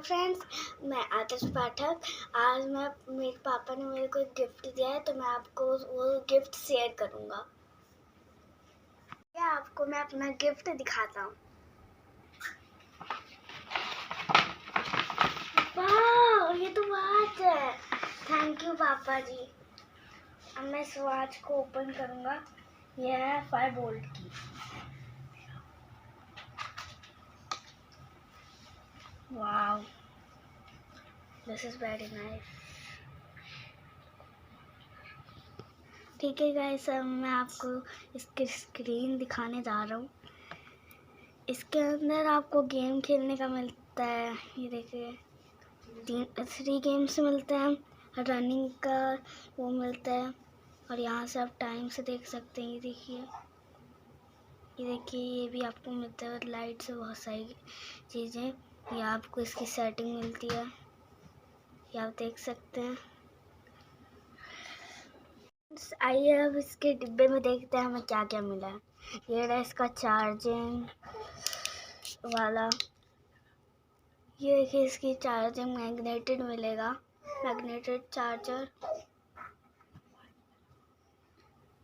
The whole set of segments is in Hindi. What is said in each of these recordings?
फ्रेंड्स, मैं आतिश पाठक। आज मेरे पापा ने मेरे को एक गिफ्ट दिया है, तो मैं आपको वो गिफ्ट शेयर करूँगा। आपको मैं अपना गिफ्ट दिखाता हूँ। वाह, ये तो वॉच है। थैंक यू पापा जी। अब मैं इस वॉच को ओपन करूँगा। यह है 5 वोल्ट की। वाह, दिस इज वेरी नाइस। ठीक है गाइस, अब मैं आपको इसकी स्क्रीन दिखाने जा रहा हूँ। इसके अंदर आपको गेम खेलने का मिलता है। ये देखिए 3 गेम्स मिलते हैं। रनिंग का वो मिलता है और यहाँ से आप टाइम से देख सकते हैं। ये देखिए ये भी आपको मिलता है। लाइट से बहुत सारी चीज़ें। ये आपको इसकी सेटिंग मिलती है, ये आप देख सकते हैं। आइए अब इसके डिब्बे में देखते हैं हमें क्या क्या मिला है। ये रहा इसका चार्जिंग वाला। ये देखिए इसकी चार्जिंग मैग्नेटेड मिलेगा, मैग्नेटेड चार्जर।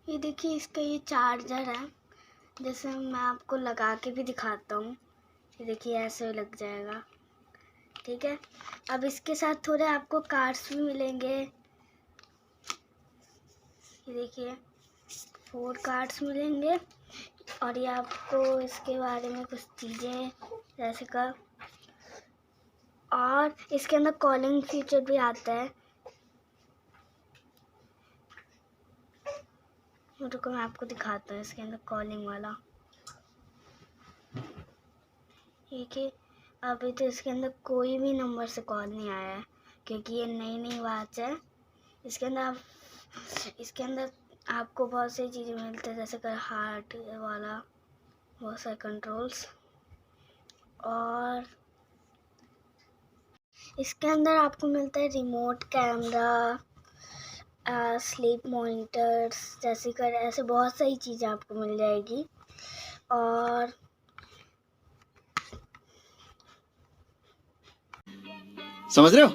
ये देखिए इसका ये चार्जर है, जैसे मैं आपको लगा के भी दिखाता हूँ। ये देखिए ऐसे लग जाएगा। ठीक है, अब इसके साथ थोड़े आपको कार्ड्स भी मिलेंगे। ये देखिए 4 कार्ड्स मिलेंगे और ये आपको इसके बारे में कुछ चीज़ें जैसे का, और इसके अंदर कॉलिंग फीचर भी आता है। रुको मैं आपको दिखाता हूँ इसके अंदर कॉलिंग वाला। ठीक है, अभी तो इसके अंदर कोई भी नंबर से कॉल नहीं आया है क्योंकि ये नई वॉच है। इसके अंदर आपको बहुत सी चीज़ें मिलती है, जैसे कि हार्ट वाला, बहुत सारे कंट्रोल्स। और इसके अंदर आपको मिलता है रिमोट कैमरा, स्लीप मॉनिटर्स, जैसे कर ऐसे बहुत सारी चीज़ें आपको मिल जाएगी। और समझ रहे हो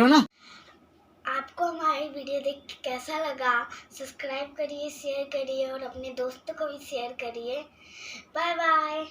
ना? आपको हमारी वीडियो देख के कैसा लगा? सब्सक्राइब करिए, शेयर करिए और अपने दोस्तों को भी शेयर करिए। Bye bye.